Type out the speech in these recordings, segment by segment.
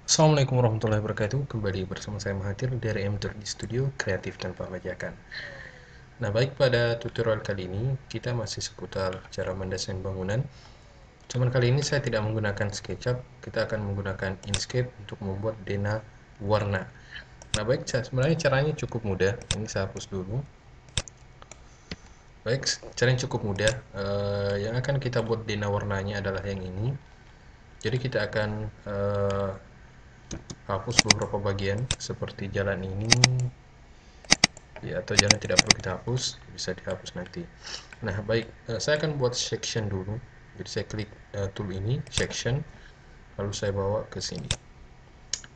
Assalamualaikum warahmatullahi wabarakatuh. Kembali bersama saya Mahathir dari M3D Studio Kreatif Tanpa Bajakan. Nah, baik, pada tutorial kali ini kita masih seputar cara mendesain bangunan. Cuman kali ini saya tidak menggunakan SketchUp, kita akan menggunakan Inkscape untuk membuat denah warna. Nah, baik, sebenarnya caranya cukup mudah. Ini saya hapus dulu. Baik, caranya cukup mudah. Yang akan kita buat denah warnanya adalah yang ini. Jadi kita akan hapus beberapa bagian seperti jalan ini, ya, atau jalan tidak perlu kita hapus, bisa dihapus nanti. Nah, baik, saya akan buat section dulu. Jadi saya klik tool ini, section, lalu saya bawa ke sini.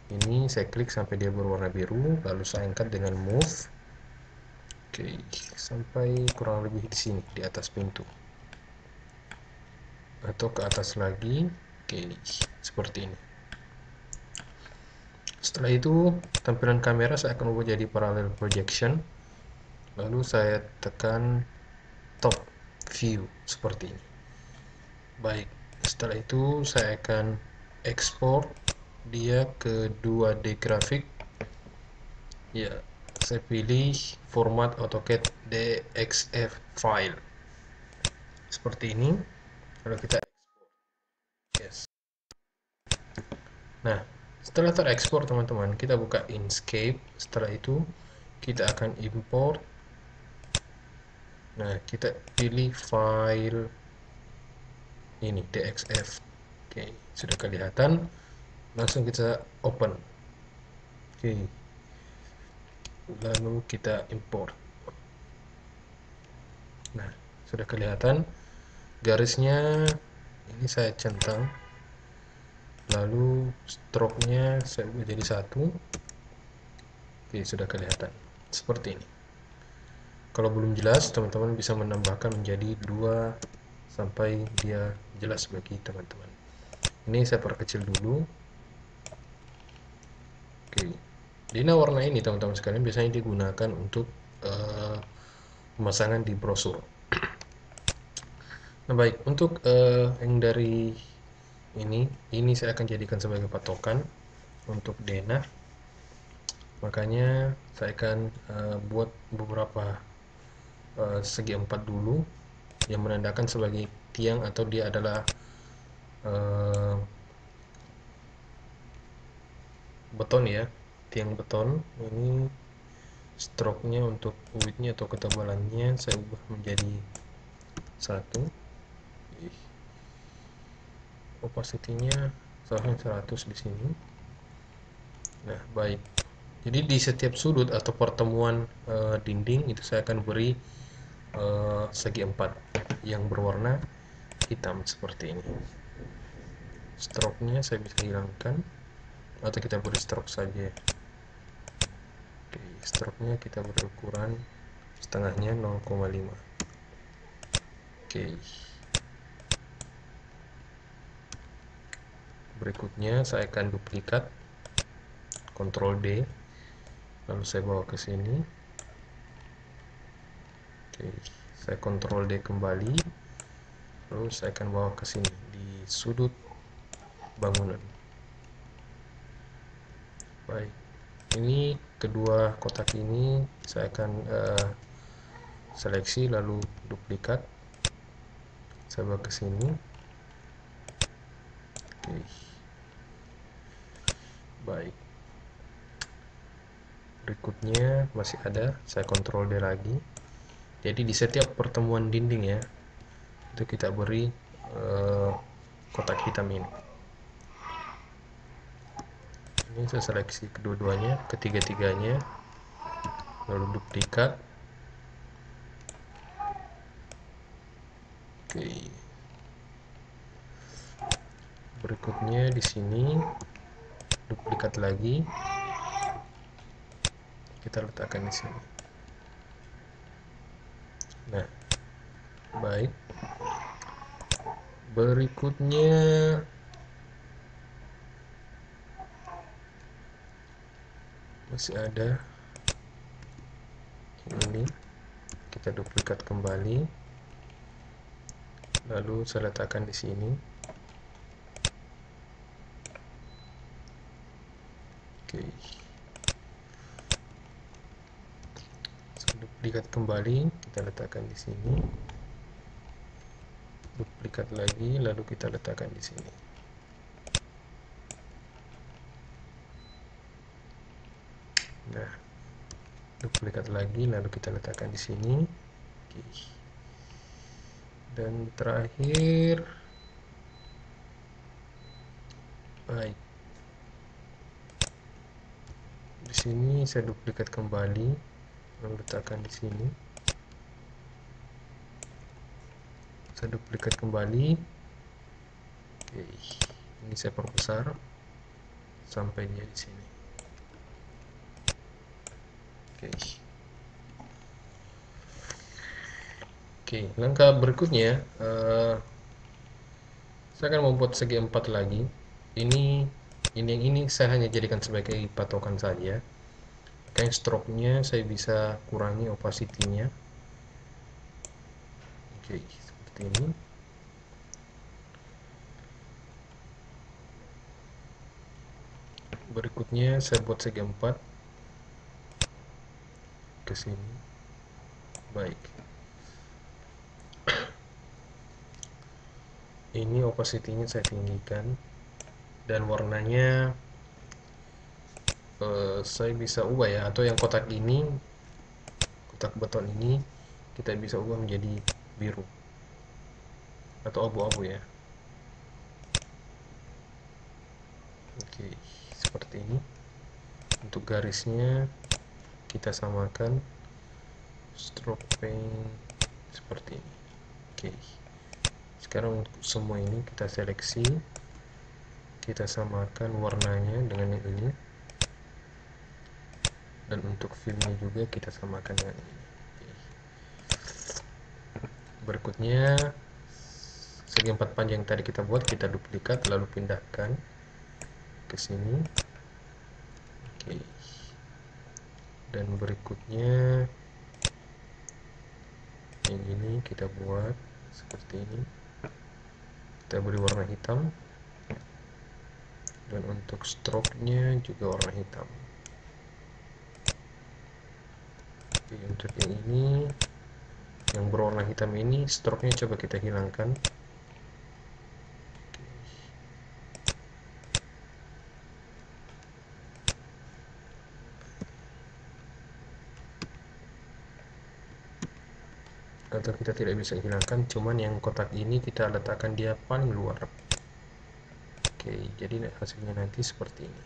Ini saya klik sampai dia berwarna biru, lalu saya angkat dengan move. Oke, sampai kurang lebih di sini, di atas pintu, atau ke atas lagi. Oke, seperti ini. Setelah itu, tampilan kamera saya akan ubah jadi parallel projection. Lalu saya tekan top view seperti ini. Baik, setelah itu saya akan ekspor dia ke 2D grafik. Ya, saya pilih format AutoCAD DXF file seperti ini. Lalu kita yes. Nah, setelah terekspor teman-teman, kita buka Inkscape. Setelah itu kita akan import. Nah, kita pilih file ini DXF. Oke, sudah kelihatan. Langsung kita open. Oke, lalu kita import. Nah, sudah kelihatan garisnya. Ini saya centang, lalu stroke-nya saya ubah jadi 1. Oke, sudah kelihatan seperti ini. Kalau belum jelas, teman-teman bisa menambahkan menjadi 2 sampai dia jelas bagi teman-teman. Ini saya perkecil dulu. Oke, denah warna ini teman-teman sekalian biasanya digunakan untuk pemasangan di brosur. Nah, baik, untuk yang dari ini saya akan jadikan sebagai patokan untuk denah. Makanya saya akan buat beberapa segi empat dulu yang menandakan sebagai tiang, atau dia adalah uh, beton ya, tiang beton. Ini stroke-nya untuk width-nya atau ketebalannya saya ubah menjadi 1. Opacity-nya seharusnya 100 di sini. Nah, baik. Jadi di setiap sudut atau pertemuan dinding itu saya akan beri segi empat yang berwarna hitam seperti ini. Stroke-nya saya bisa hilangkan, atau kita beri stroke saja. Oke, stroke-nya kita beri ukuran setengahnya 0,5. Oke, berikutnya saya akan duplikat, Ctrl D, lalu saya bawa ke sini. Oke, saya Ctrl D kembali, lalu saya akan bawa ke sini di sudut bangunan. Baik, ini kedua kotak ini saya akan seleksi, lalu duplikat, saya bawa ke sini. Oke, baik, berikutnya masih ada, saya Ctrl D lagi. Jadi di setiap pertemuan dinding ya, itu kita beri kotak hitam ini. Ini saya seleksi kedua-duanya, ketiga-tiganya, lalu duplikat. Oke, berikutnya di sini duplikat lagi, kita letakkan di sini. Nah, baik, berikutnya masih ada ini, kita duplikat kembali, lalu saya letakkan di sini. Oke, duplikat kembali, kita letakkan di sini. Duplikat lagi, lalu kita letakkan di sini. Nah, duplikat lagi, lalu kita letakkan di sini. Oke. Dan terakhir, baik. Di sini saya duplikat kembali, lalu letakkan di sini. Saya duplikat kembali. Oke, ini saya perbesar sampai dia di sini. Oke. Oke, langkah berikutnya saya akan membuat segi 4 lagi. Ini saya hanya jadikan sebagai patokan saja. Kayak stroke-nya saya bisa kurangi opacity-nya. Oke, seperti ini. Berikutnya saya buat segi 4 ke sini. Baik. Ini opacity-nya saya tinggikan dan warnanya saya bisa ubah ya, atau yang kotak ini, kotak beton ini kita bisa ubah menjadi biru atau abu-abu ya. Oke, seperti ini. Untuk garisnya kita samakan, stroke paint seperti ini. Oke, sekarang untuk semua ini kita seleksi, kita samakan warnanya dengan yang ini, dan untuk filmnya juga kita samakan dengan ini. Oke. Berikutnya segi 4 panjang yang tadi kita buat, kita duplikat lalu pindahkan ke sini. Oke. Dan berikutnya yang ini kita buat seperti ini, kita beri warna hitam, dan untuk stroke-nya juga warna hitam. Oke, untuk yang ini, yang berwarna hitam ini, stroke-nya coba kita hilangkan. Atau kita tidak bisa hilangkan, cuman yang kotak ini kita letakkan dia paling luar. Oke, jadi hasilnya nanti seperti ini.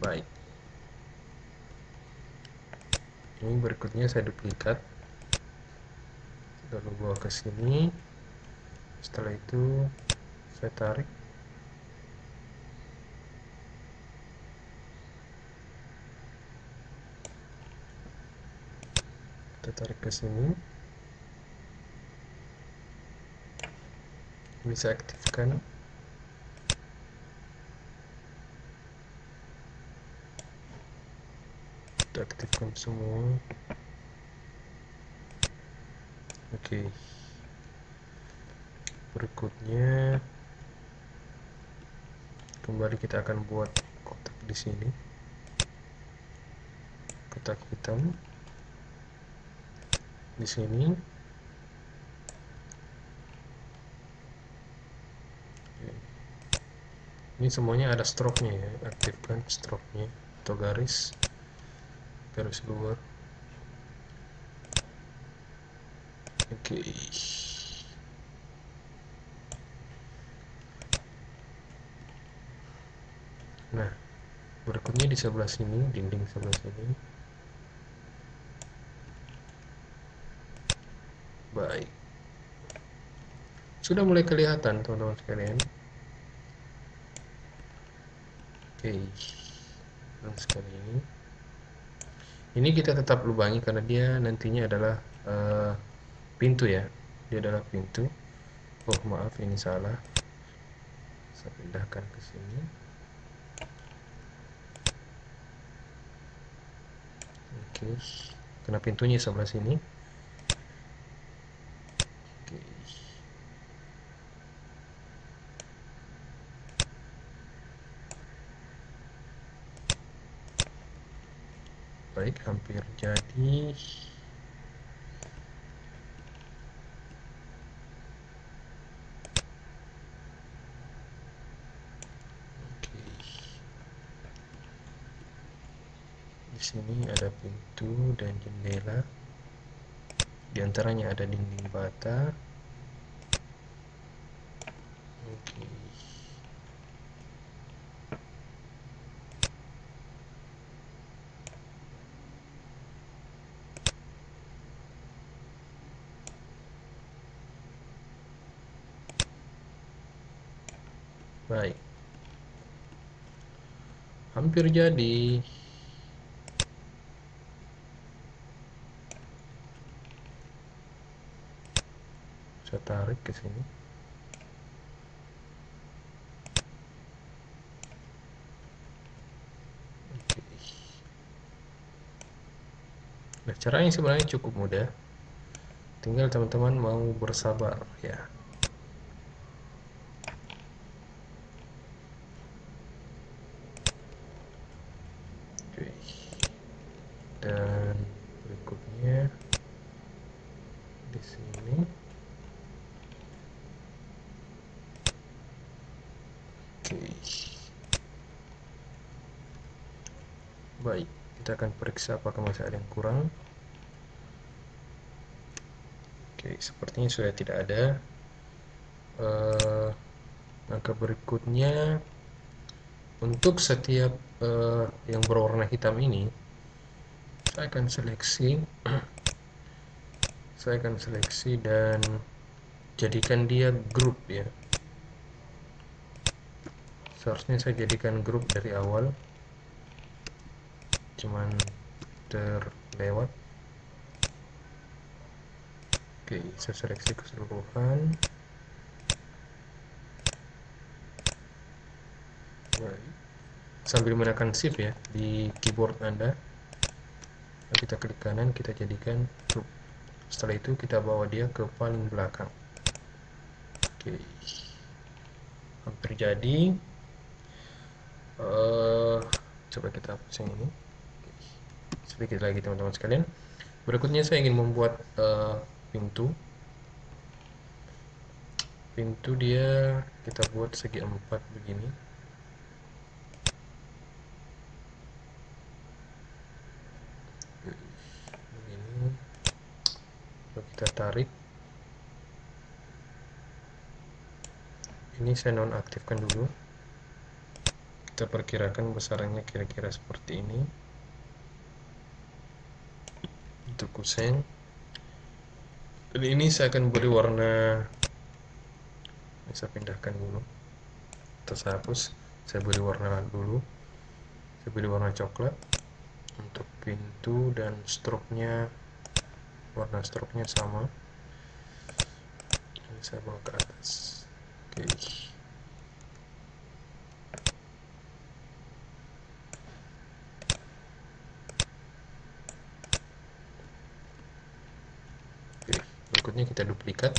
Baik, ini berikutnya saya duplikat, lalu bawa ke sini. Setelah itu saya tarik, kita tarik ke sini. Ini saya aktifkan. Kita aktifkan semua. Oke. Berikutnya kembali kita akan buat kotak di sini. Kotak hitam di sini. Oke. Ini semuanya ada stroke-nya ya, aktifkan stroke-nya atau garis luar. Oke. Nah, berikutnya di sebelah sini, dinding sebelah sini. Baik. Sudah mulai kelihatan teman-teman sekalian. Oke. Dan sekali ini kita tetap lubangi karena dia nantinya adalah pintu ya. Dia adalah pintu. Oh, maaf, ini salah. Saya pindahkan ke sini. Oke, karena pintunya sebelah sini. Oke. baik, hampir jadi. Oke. Di sini ada pintu dan jendela. Di antaranya ada dinding bata. Oke. Baik. Hampir jadi. Saya tarik ke sini. Oke. Nah, caranya sebenarnya cukup mudah. Tinggal teman-teman mau bersabar ya. Oke. Dan berikutnya di sini. Oke. Baik, kita akan periksa apakah masih ada yang kurang. Oke, sepertinya sudah tidak ada. Langkah berikutnya, untuk setiap yang berwarna hitam ini, saya akan seleksi dan jadikan dia grup ya. Seharusnya saya jadikan grup dari awal, cuman terlewat. Oke, saya seleksi keseluruhan. Baik. Sambil menekan shift ya di keyboard Anda, kita klik kanan, kita jadikan grup. Setelah itu kita bawa dia ke paling belakang. Oke, hampir jadi. Coba kita hapus yang ini. Sedikit lagi teman-teman sekalian. Berikutnya saya ingin membuat pintu. Pintu dia kita buat segi 4 begini. Begini. Lalu kita tarik. Ini saya nonaktifkan dulu. Kita perkirakan besarannya kira-kira seperti ini. Untuk kusen. Dan ini saya akan beri warna. Saya pindahkan dulu. Terus hapus. Saya beri warna dulu. Saya beri warna coklat. Untuk pintu dan stroke-nya, warna stroke-nya sama. Ini saya bawa ke atas. Oke. Oke, berikutnya kita duplikat.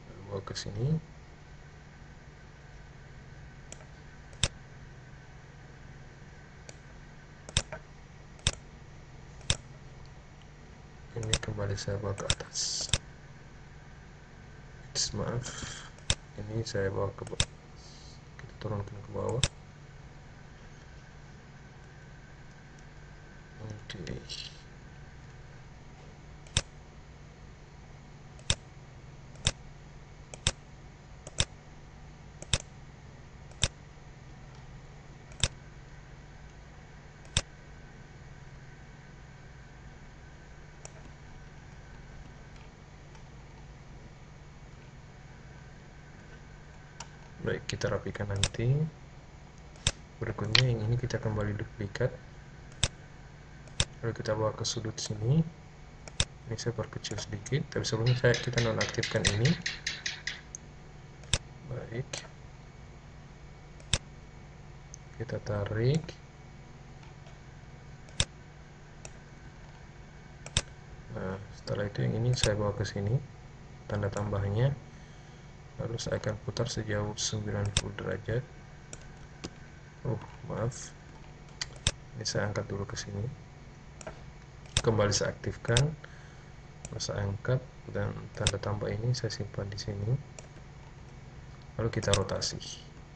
Lalu bawa ke sini. Ini kembali saya bawa ke atas. Maaf, ini saya bawa ke bawah. Kita turunkan ke bawah. Oke. Baik, kita rapikan nanti. Berikutnya yang ini kita kembali duplikat. Lalu kita bawa ke sudut sini. Ini saya perkecil sedikit, tapi sebelumnya kita nonaktifkan ini. Baik. Kita tarik. Nah, setelah itu yang ini saya bawa ke sini. Tanda tambahnya. Lalu saya akan putar sejauh 90 derajat. Maaf. Ini saya angkat dulu ke sini. kembali saya aktifkan, saya angkat, dan tanda tambah ini saya simpan di sini. Lalu kita rotasi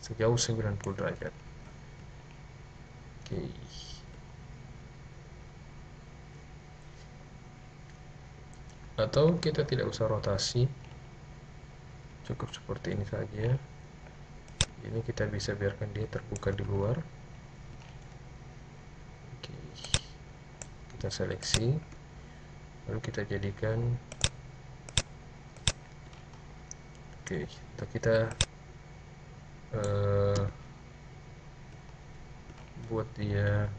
sejauh 90 derajat. Oke. Atau kita tidak usah rotasi, cukup seperti ini saja. Ini kita bisa biarkan dia terbuka di luar. Oke. Kita seleksi, lalu kita jadikan, oke, atau kita buat dia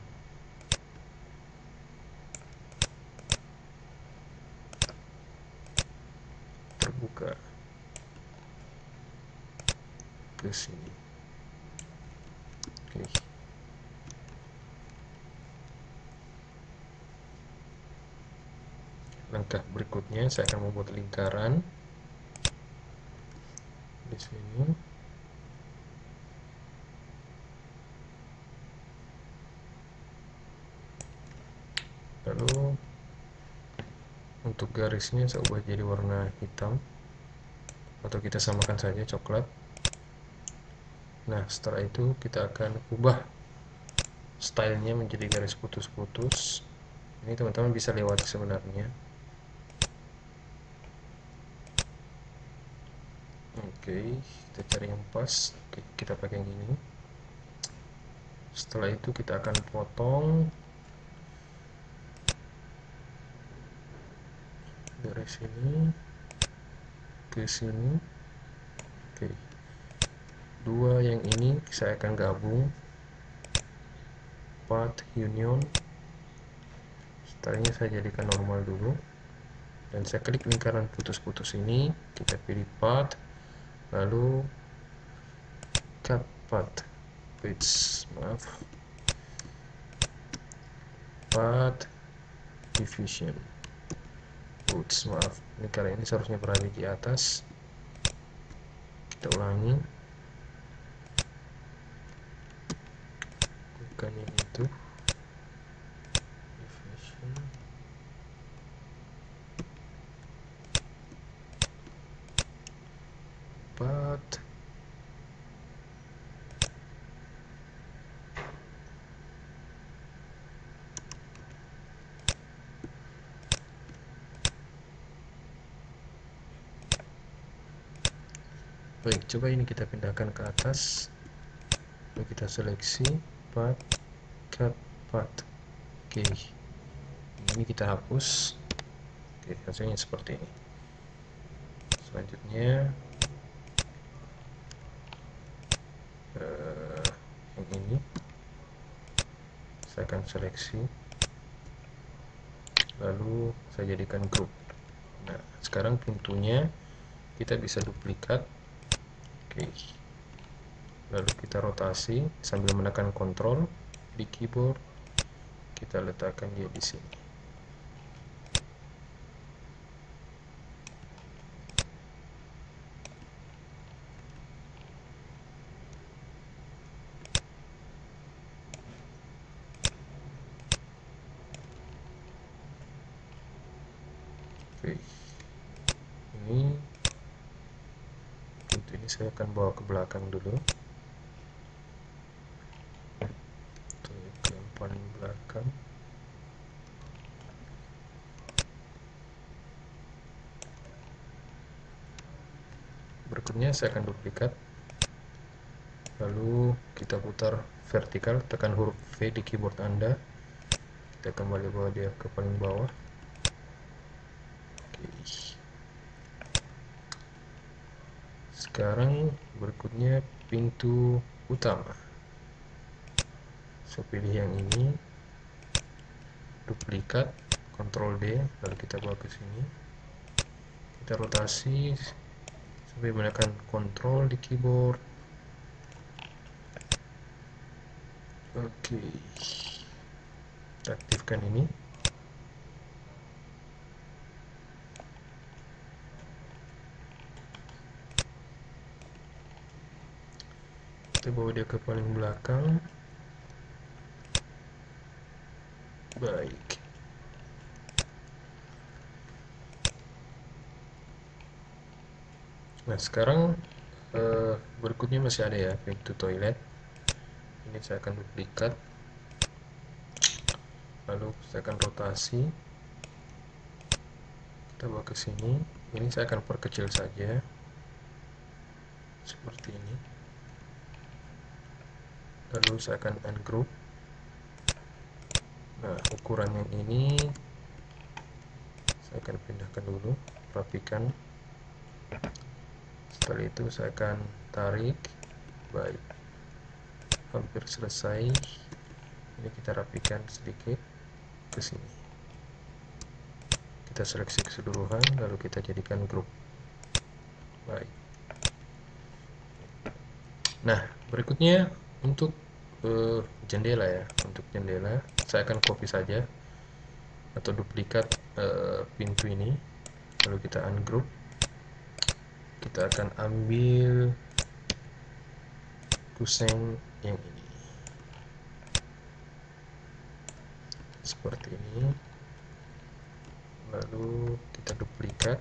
terbuka ke sini. Oke. Langkah berikutnya saya akan membuat lingkaran di sini. Lalu untuk garisnya saya ubah jadi warna hitam, atau kita samakan saja coklat. Nah, setelah itu kita akan ubah stylenya menjadi garis putus-putus. Ini teman-teman bisa lewati sebenarnya. Oke, kita cari yang pas. Oke, kita pakai yang ini. Setelah itu kita akan potong dari sini ke sini. Oke, dua yang ini saya akan gabung, path union. Stylenya saya jadikan normal dulu, dan saya klik lingkaran putus-putus ini, kita pilih path, lalu cut path, maaf, path division. Maaf, lingkaran ini seharusnya berada di atas. Kita ulangi, bukan yang itu. Division. Path. Baik, coba ini kita pindahkan ke atas. Lalu kita seleksi path, cut path. Oke, ini kita hapus. Oke, hasilnya seperti ini. Selanjutnya yang ini saya akan seleksi, lalu saya jadikan grup. Nah, sekarang pintunya kita bisa duplikat. Oke, lalu kita rotasi sambil menekan Ctrl di keyboard, kita letakkan dia di sini. Oke, ini pintu ini saya akan bawa ke belakang dulu, ke yang paling belakang. Berikutnya saya akan duplikat, lalu kita putar vertikal, tekan huruf V di keyboard Anda, kita kembali bawa dia ke paling bawah. Oke. Sekarang berikutnya pintu utama, saya pilih yang ini, duplikat, Ctrl D, lalu kita bawa ke sini, kita rotasi sampai menekan Ctrl di keyboard. Oke, kita aktifkan ini. Kita bawa dia ke paling belakang. Baik, Nah sekarang berikutnya masih ada ya pintu toilet. Ini saya akan duplikat, lalu saya akan rotasi, kita bawa ke sini. Ini saya akan perkecil saja seperti ini, lalu saya akan ungroup. Nah ukuran yang ini saya akan pindahkan dulu, rapikan. Setelah itu saya akan tarik. Baik, hampir selesai. Ini kita rapikan sedikit ke sini, kita seleksi keseluruhan, lalu kita jadikan grup. Baik. Nah berikutnya untuk jendela ya. Untuk jendela saya akan copy saja atau duplikat pintu ini, lalu kita ungroup. Kita akan ambil kusen yang ini seperti ini, lalu kita duplikat.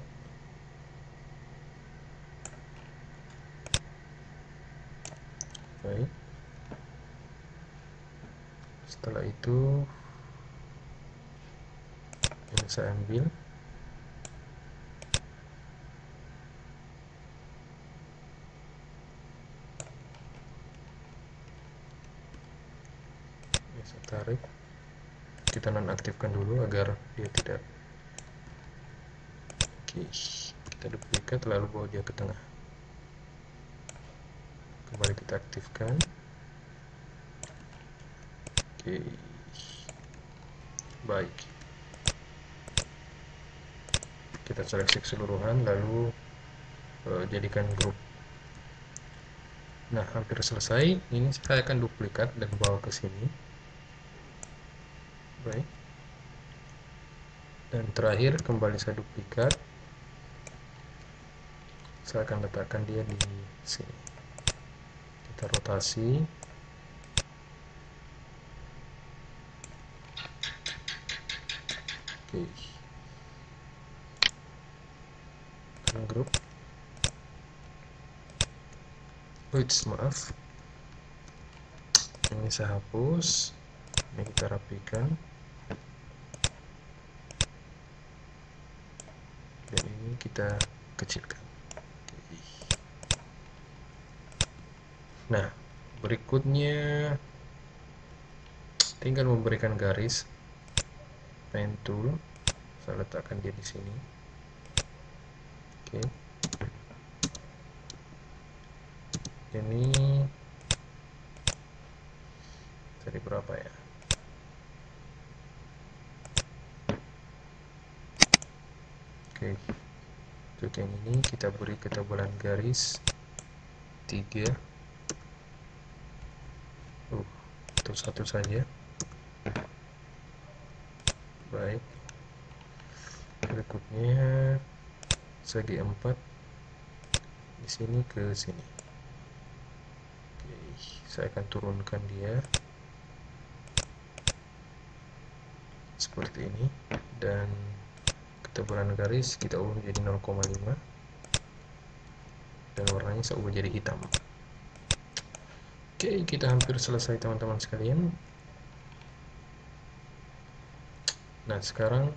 Baik, setelah itu ini saya ambil, ini saya tarik. Kita nonaktifkan dulu agar dia tidak. Oke, kita duplikat lalu bawa dia ke tengah. Kembali kita aktifkan. Oke, baik. Kita seleksi keseluruhan lalu jadikan grup. Nah hampir selesai. Ini saya akan duplikat dan bawa ke sini. Baik, dan terakhir kembali saya duplikat, saya akan letakkan dia di sini. Kita rotasi. Oke, grup. Maaf, ini saya hapus, ini kita rapikan, dan ini kita kecilkan. Nah berikutnya tinggal memberikan garis. Pen tool, saya letakkan dia di sini. Oke, ini tadi berapa ya? Oke, untuk yang ini kita beri ketebalan garis 3. Untuk satu saja. Baik, berikutnya segi 4 di sini ke sini. Oke, saya akan turunkan dia seperti ini, dan ketebalan garis kita ubah menjadi 0,5 dan warnanya saya ubah jadi hitam. Oke, kita hampir selesai teman-teman sekalian. Nah sekarang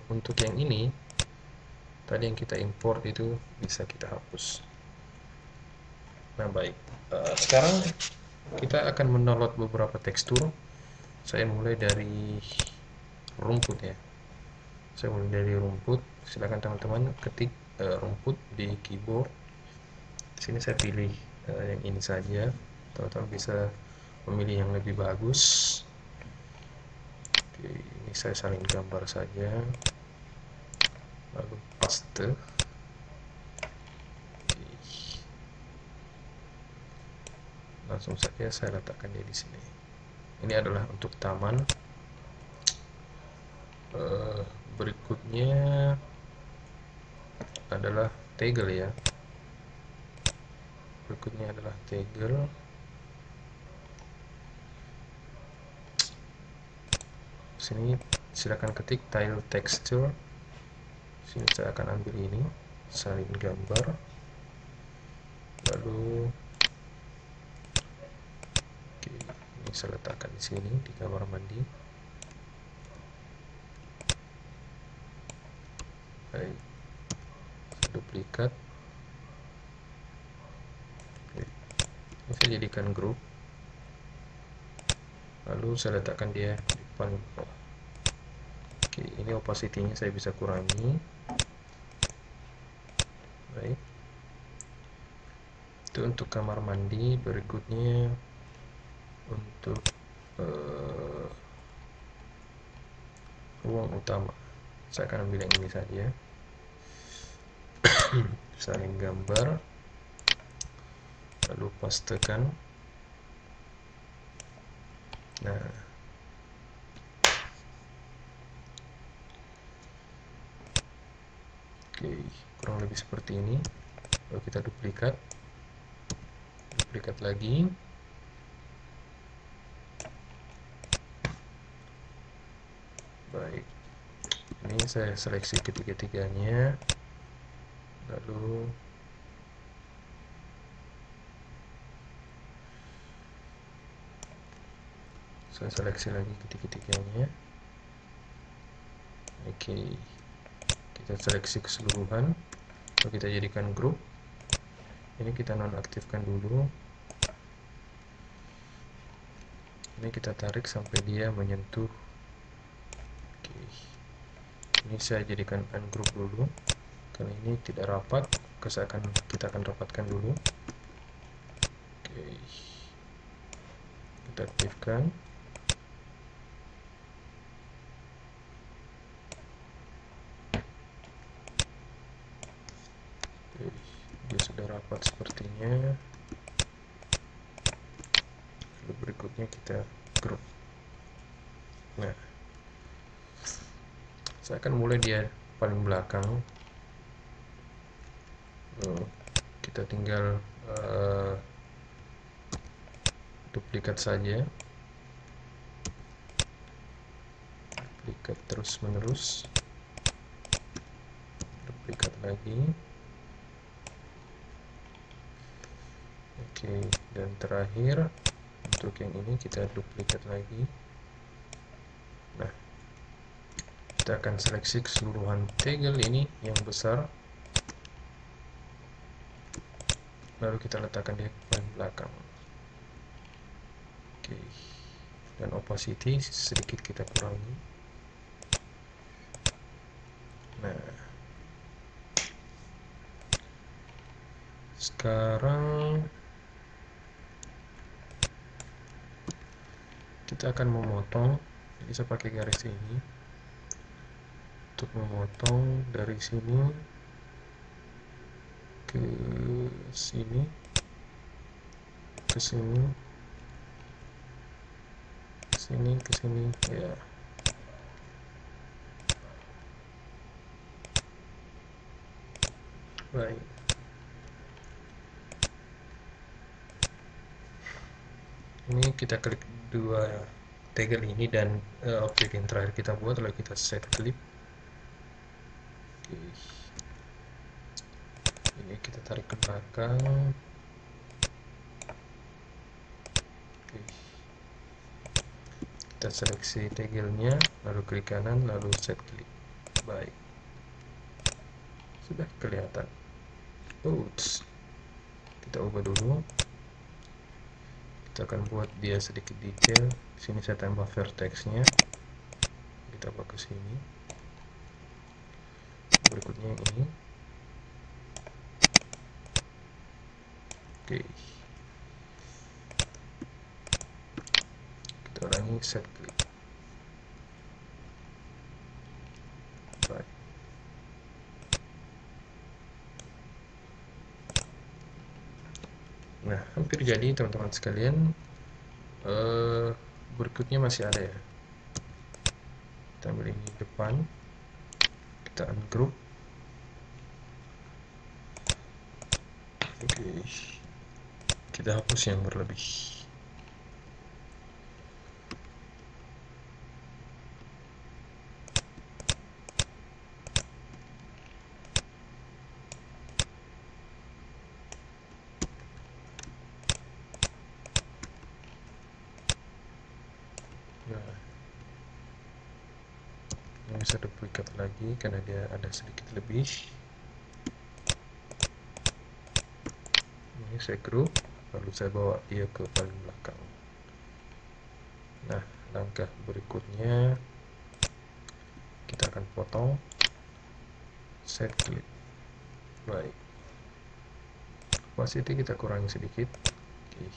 untuk yang ini tadi yang kita import itu bisa kita hapus. Nah baik, sekarang kita akan mendownload beberapa tekstur. Saya mulai dari rumput ya. Saya mulai dari rumput. Silakan teman-teman ketik rumput di keyboard. Sini saya pilih yang ini saja. Teman-teman bisa memilih yang lebih bagus. Oke, ini saya salin gambar saja, lalu paste. Langsung saja saya letakkan dia di sini. Ini adalah untuk taman. Berikutnya adalah tegel ya. Berikutnya adalah tegel. Sini silakan ketik tile texture. Sini saya akan ambil ini, salin gambar. bisa letakkan di sini di kamar mandi. Baik, saya duplikat. Ini saya jadikan grup, lalu saya letakkan dia di paling bawah. Oke, ini opacity-nya saya bisa kurangi. Baik, itu untuk kamar mandi. Berikutnya untuk ruang utama, saya akan ambil yang ini saja. Salin gambar, lalu pastekan. Nah, oke, kurang lebih seperti ini. Lalu kita duplikat lagi. Baik, ini saya seleksi ketiga-tiganya, lalu saya seleksi lagi ketiga-tiganya. Oke, kita seleksi keseluruhan, lalu kita jadikan grup. Ini kita nonaktifkan dulu. Ini kita tarik sampai dia menyentuh. Oke, ini saya jadikan ungroup dulu karena ini tidak rapat. Kita akan rapatkan dulu. Oke, kita aktifkan. Oke, dia sudah rapat sepertinya. Lalu berikutnya kita grup. Nah, saya akan mulai dia paling belakang. Kita tinggal duplikat saja, duplikat terus menerus, duplikat lagi. Oke, dan terakhir untuk yang ini kita duplikat lagi. Nah, kita akan seleksi keseluruhan tegel ini yang besar, lalu kita letakkan di paling belakang. Oke, dan opacity sedikit kita kurangi. Nah, sekarang kita akan memotong. Jadi saya pakai garis ini untuk memotong dari sini ke sini, ke sini, ke sini, ke sini, ya. Baik. Ini kita klik dua tegel ini dan objek yang terakhir kita buat, lalu kita set clip. Oke. Ini kita tarik ke belakang. Oke. Kita seleksi tegelnya, lalu klik kanan, lalu set clip. Baik, sudah kelihatan. Oops, kita ubah dulu. Kita akan buat dia sedikit detail. Di sini saya tambah vertexnya. Kita bawa ke sini. Berikutnya yang ini. Oke. Kita ulangi set clip. Baik. Nah, hampir jadi teman-teman sekalian. Berikutnya masih ada ya. Kita ambil ini depan, kita ungroup. Oke, kita hapus yang berlebih. bisa duplikat lagi karena dia ada sedikit lebih. Ini saya group, lalu saya bawa dia ke paling belakang. Nah, langkah berikutnya kita akan potong, set clip. Baik, opacity kita kurangi sedikit. Oke.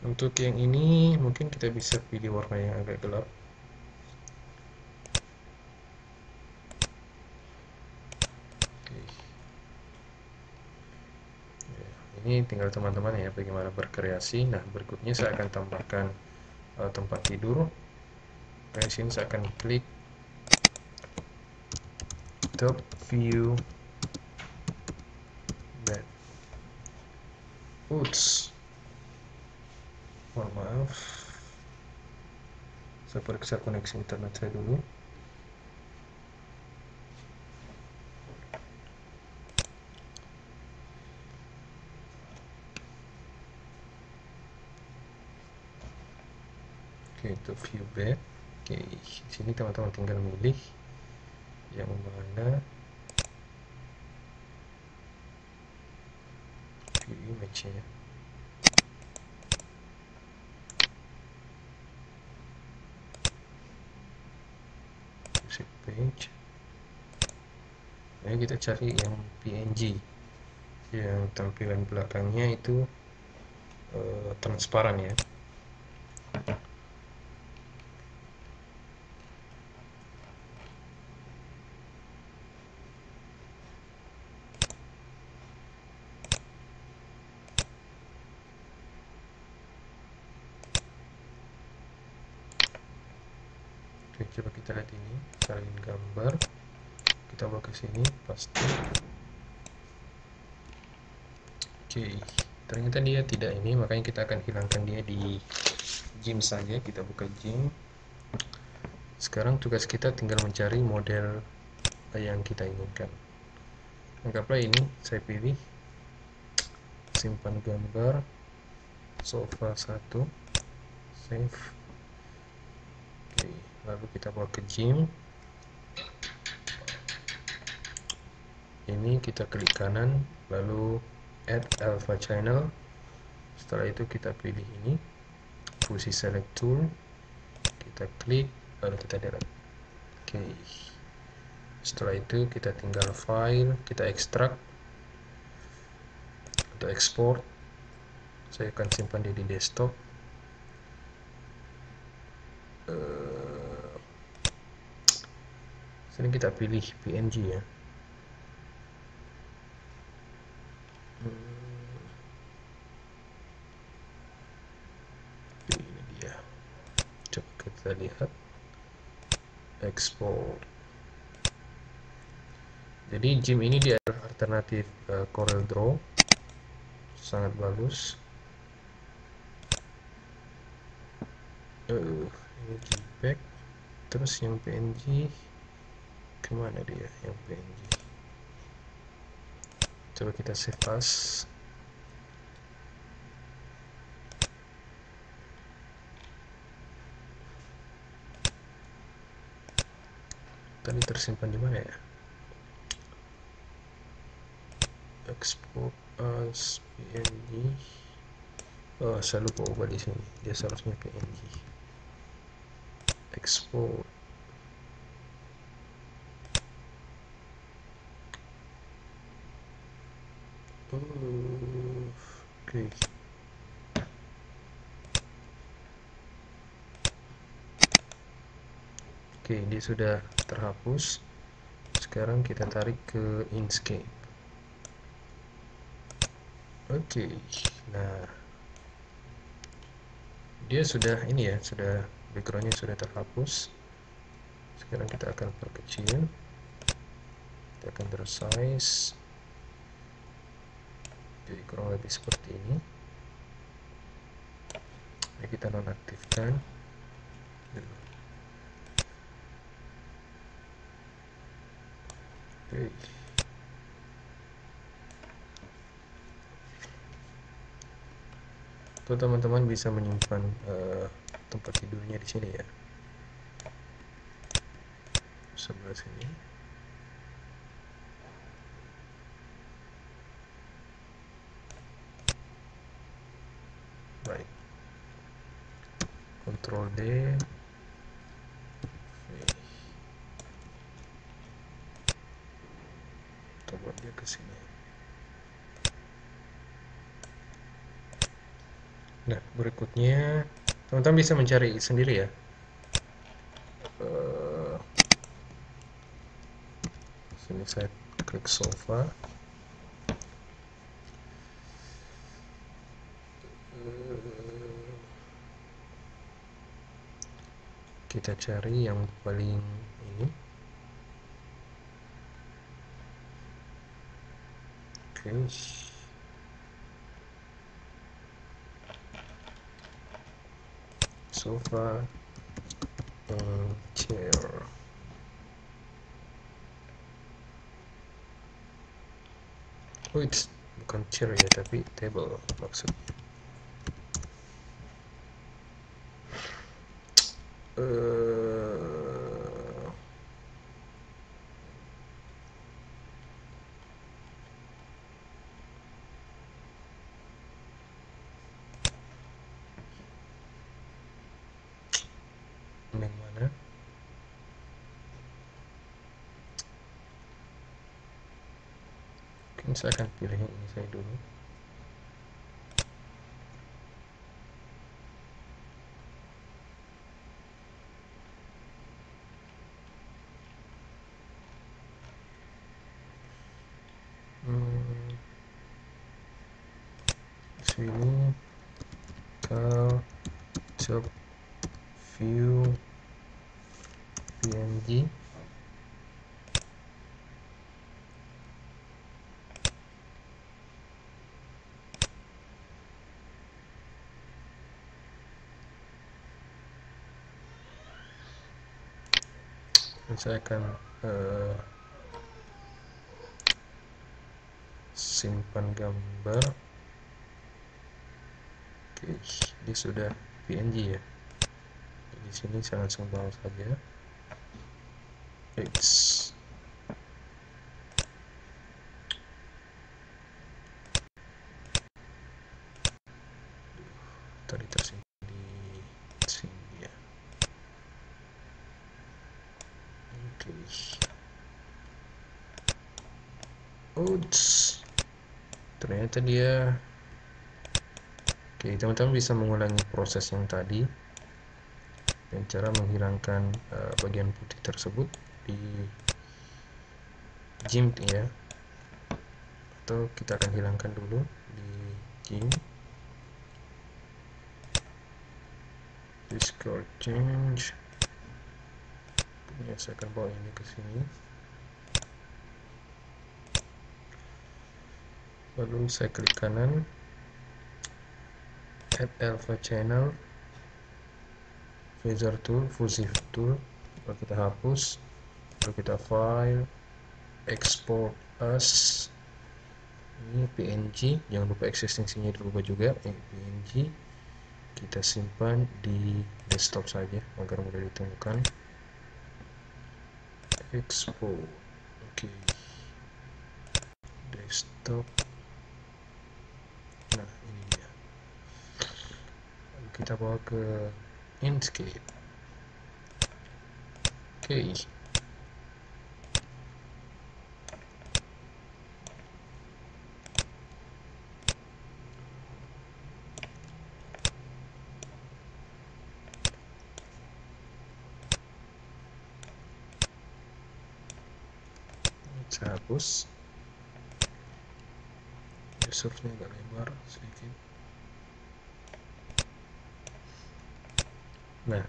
Untuk yang ini mungkin kita bisa pilih warna yang agak gelap. Oke. Ya, ini tinggal teman-teman ya bagaimana berkreasi. Nah, berikutnya saya akan tambahkan tempat tidur. Di sini saya akan klik top view bed. Oops, mohon maaf, saya periksa koneksi internet saya dulu. Oke, itu view bed. Oke, di sini teman-teman tinggal milih yang mana view image-nya. Music page. Nah, kita cari yang PNG, yang tampilan belakangnya itu transparan ya. Oke, coba kita lihat ini, salin gambar, kita bawa ke sini, pasti. Oke, ternyata dia tidak ini, makanya kita akan hilangkan dia di gym saja. Kita buka gym. Sekarang tugas kita tinggal mencari model yang kita inginkan. Anggaplah ini, saya pilih simpan gambar sofa 1, save. Oke, lalu kita bawa ke gym. Ini kita klik kanan, lalu add alpha channel. Setelah itu kita pilih ini, fungsi select tool, kita klik, lalu kita delete. Oke, setelah itu kita tinggal file, kita ekstrak atau ekspor. Saya akan simpan dia di desktop. Sini kita pilih PNG ya. Ini dia. Coba kita lihat, ekspor. Jadi gym ini dia alternatif Corel Draw, sangat bagus. Ini JPEG, terus yang PNG kemana dia yang PNG? Coba kita save as. Tadi tersimpan di mana ya? Export as PNG. Oh, saya lupa ubah di sini. Dia seharusnya PNG. Export. Oke. Oke, dia sudah terhapus. Sekarang kita tarik ke Inkscape. Oke, nah dia sudah ini ya, sudah backgroundnya sudah terhapus. Sekarang kita akan perkecil, kita akan resize. Jadi kurang lebih seperti ini. Nah, kita nonaktifkan. Oke. Tuh teman-teman bisa menyimpan tempat tidurnya di sini ya, sebelah sini. Baik, Ctrl D, coba dia ke sini. Nah, berikutnya teman-teman bisa mencari sendiri ya. Sini saya klik sofa. Kita cari yang paling ini. Oke. Sofa, chair. Oh, it's bukan chair ya, tapi table maksudnya. Yang mana? Mungkin saya akan pilih yang ini saya dulu. Sini ke job view PNG. Dan saya akan simpan gambar. Oke, ini sudah PNG ya. Di sini saya langsung bawa saja. It's tadi tersimpan di sini ya. Oke. Oops. Ternyata dia. Oke, teman-teman bisa mengulangi proses yang tadi dan cara menghilangkan bagian putih tersebut di GIMP ya. Atau kita akan hilangkan dulu di GIMP. Discord change. Ya, saya akan bawa ini ke sini. Lalu saya klik kanan, add alpha channel, Phaser tool, fuzzy tool. Lalu kita hapus, lalu kita file, export as. Ini PNG, jangan lupa eksistensinya dirubah juga, PNG. Kita simpan di desktop saja agar mudah ditemukan. Export, oke. Desktop. Nah, ini dia. Lalu kita bawa ke Inkscape. Oke. Saya hapus. Resource-nya agak lebar sedikit. Nah,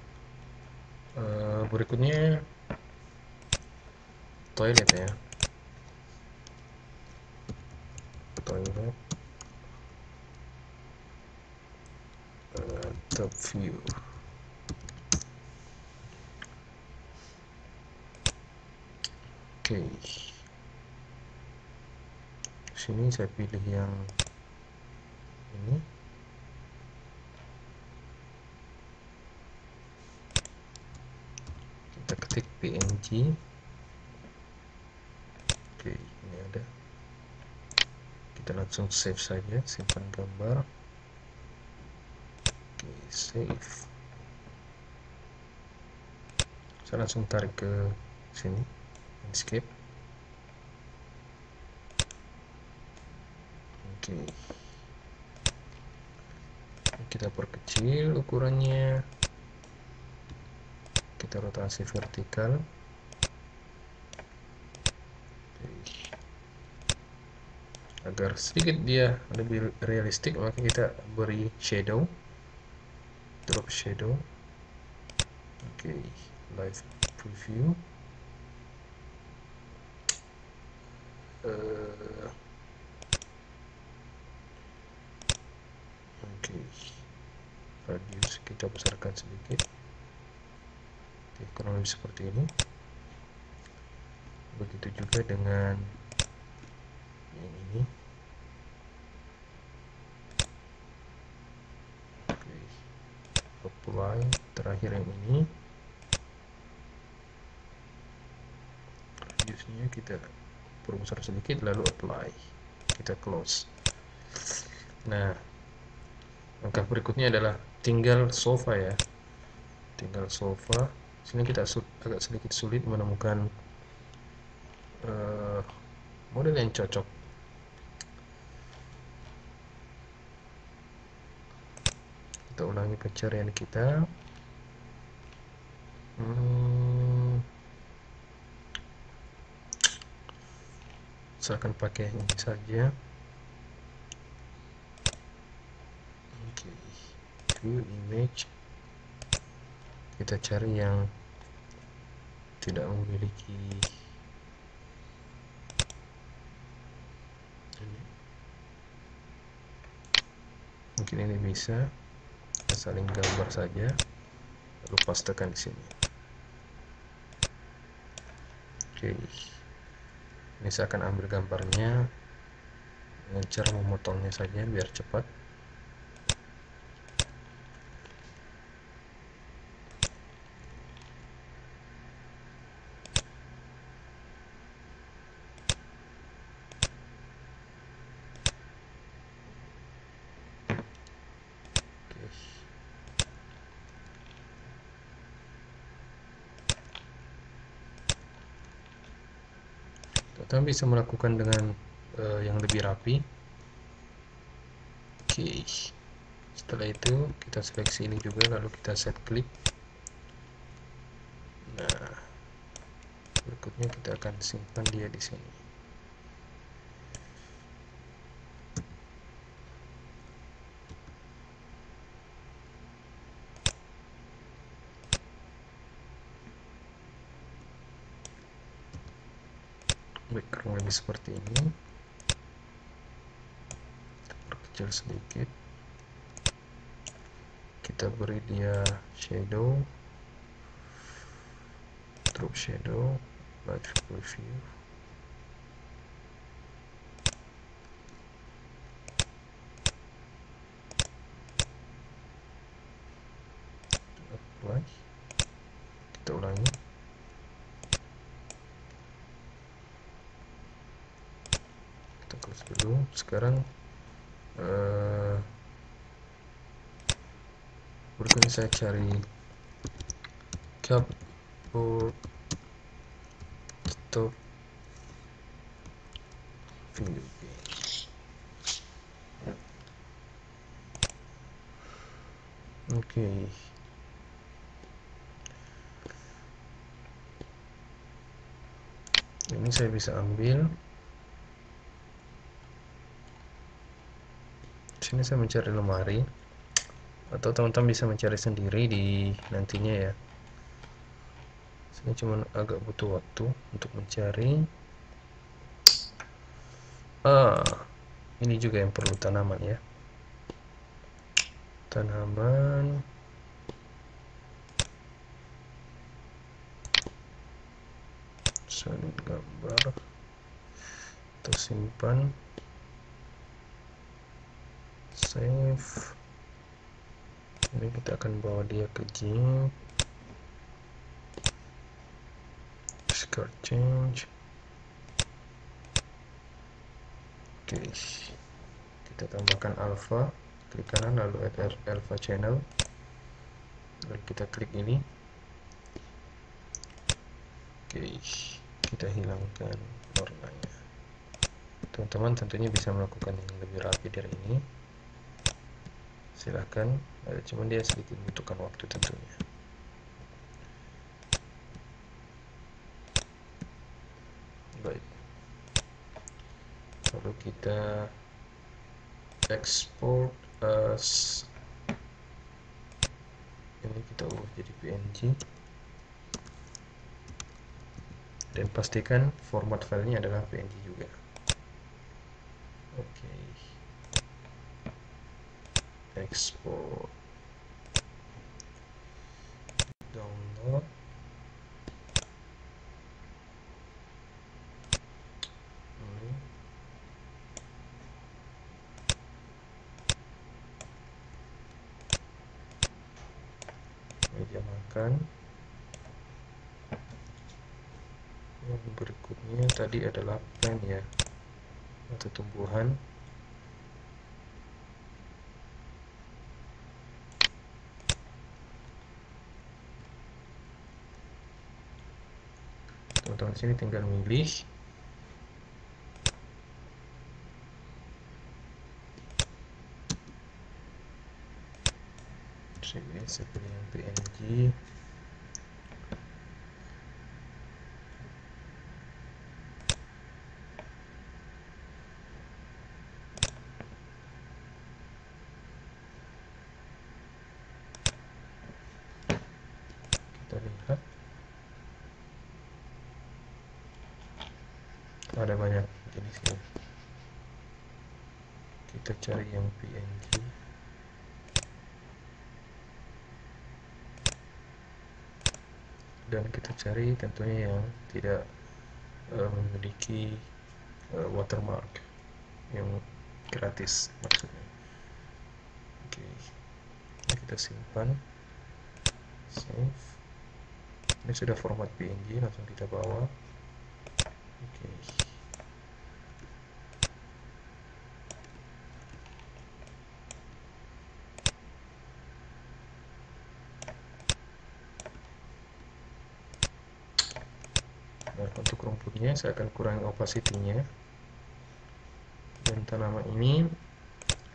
berikutnya toilet ya. Toilet, top view. Oke. Sini saya pilih yang ini. PNG. Oke, ini ada. Kita langsung save saja, simpan gambar. Oke, save. Saya langsung tarik ke sini, landscape. Oke, kita perkecil ukurannya, kita rotasi vertikal. Agar sedikit dia lebih realistik, maka kita beri shadow, drop shadow. Oke, live preview. Oke, radius kita besarkan sedikit. Oke, kurang lebih seperti ini. Begitu juga dengan yang ini. Oke, apply, terakhir yang ini. Radiusnya kita perbesar sedikit, lalu apply, kita close. Nah, langkah berikutnya adalah tinggal sofa ya, tinggal sofa. Sini kita agak sedikit sulit menemukan model yang cocok. Kita ulangi pencarian kita. Misalkan pakai ini saja. Oke, view image. Kita cari yang tidak memiliki ini. Mungkin ini bisa. Kita saling gambar saja, lalu pastekan di sini. Oke, ini saya akan ambil gambarnya dengan cara memotongnya saja biar cepat. Kita bisa melakukan dengan yang lebih rapi. Oke, setelah itu kita seleksi ini juga, lalu kita set klik. Nah, berikutnya kita akan simpan dia di sini. Baik, kurang lebih seperti ini. Kita perkecil sedikit. Kita beri dia shadow, drop shadow, live preview. Apply. Kita ulangi. Kita close dulu. Sekarang berikutnya saya cari cupboard top view. Oke. Ini saya bisa ambil. Sini saya mencari lemari, atau teman-teman bisa mencari sendiri di nantinya ya. Sini cuma agak butuh waktu untuk mencari. Ini juga yang perlu tanaman ya. Tanaman. Salin gambar. Atau simpan. Save. Ini kita akan bawa dia ke GIMP. Card change. Oke, kita tambahkan alpha, klik kanan lalu add alpha channel, lalu kita klik ini. Oke, kita hilangkan warnanya. Teman-teman tentunya bisa melakukan yang lebih rapi dari ini, silahkan, cuman dia sedikit membutuhkan waktu tentunya. Baik, lalu kita export as, ini kita ubah jadi PNG, dan pastikan format filenya adalah PNG juga. Oke, export, download, ini meja makan. Yang berikutnya tadi adalah plant ya, atau tumbuhan. Teman-teman sini tinggal milih seperti yang PNG. Kita lihat ada banyak jenisnya, kita cari yang PNG. Dan kita cari tentunya yang tidak memiliki watermark, yang gratis maksudnya. Oke, ini kita simpan, save. Ini sudah format PNG, langsung kita bawa. Oke, nah untuk rumputnya saya akan kurangi opacity-nya, dan tanaman ini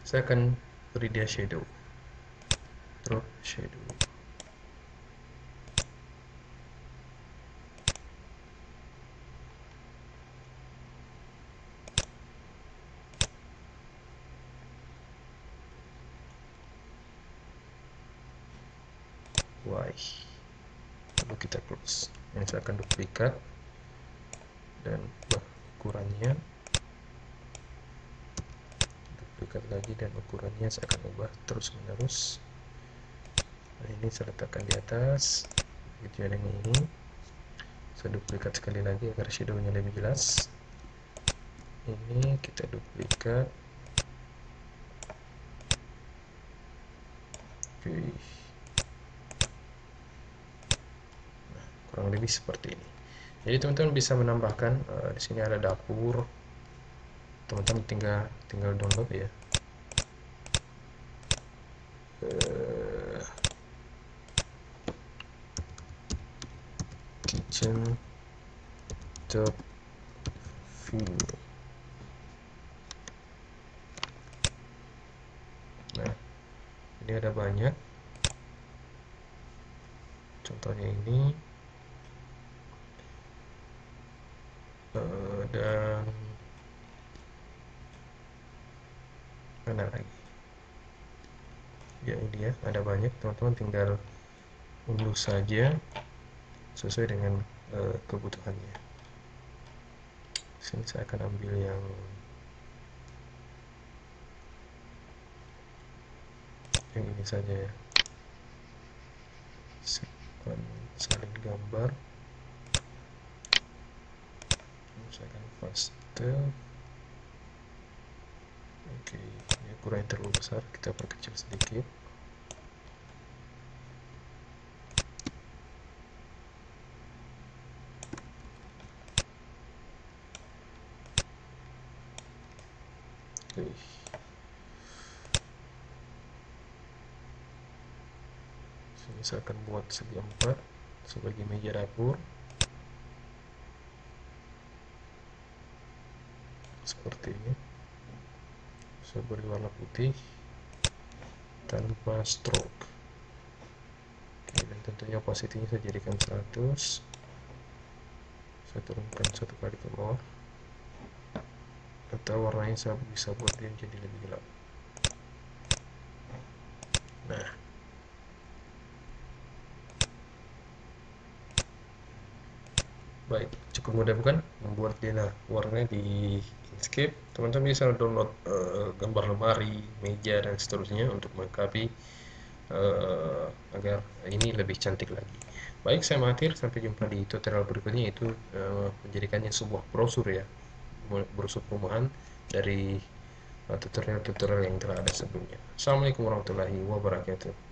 saya akan beri dia shadow, drop shadow. Y, lalu kita close. Ini saya akan duplikat dan ubah ukurannya, duplikat lagi dan ukurannya saya akan ubah terus menerus. Nah ini saya letakkan di atas, begitu dengan ini. Saya duplikat sekali lagi agar shadownya lebih jelas. Ini kita duplikat. Oke, nah, kurang lebih seperti ini. Jadi teman-teman bisa menambahkan, di sini ada dapur, teman-teman tinggal download ya. Kitchen top view. Nah ini ada banyak, contohnya ini, dan mana lagi ya, ini ya, ada banyak. Teman-teman tinggal unduh saja sesuai dengan kebutuhannya. Sini saya akan ambil yang ini saja ya, salin gambar. Saya akan paste. Oke, ini ukurannya terlalu besar, kita perkecil sedikit. Oke. Sini saya akan buat segi 4 sebagai meja dapur seperti ini. Saya beri warna putih tanpa stroke. Oke, dan tentunya opacity-nya saya jadikan 100. Saya turunkan 1 kali ke bawah, atau warnanya saya bisa buat dia jadi lebih gelap. Nah, baik, cukup mudah bukan membuat dia warnanya di Inkscape. Teman-teman bisa download gambar lemari, meja, dan seterusnya untuk melengkapi agar ini lebih cantik lagi. Baik, saya Mahathir, sampai jumpa di tutorial berikutnya, yaitu menjadikannya sebuah brosur ya, brosur perumahan dari tutorial-tutorial yang telah ada sebelumnya. Assalamualaikum warahmatullahi wabarakatuh.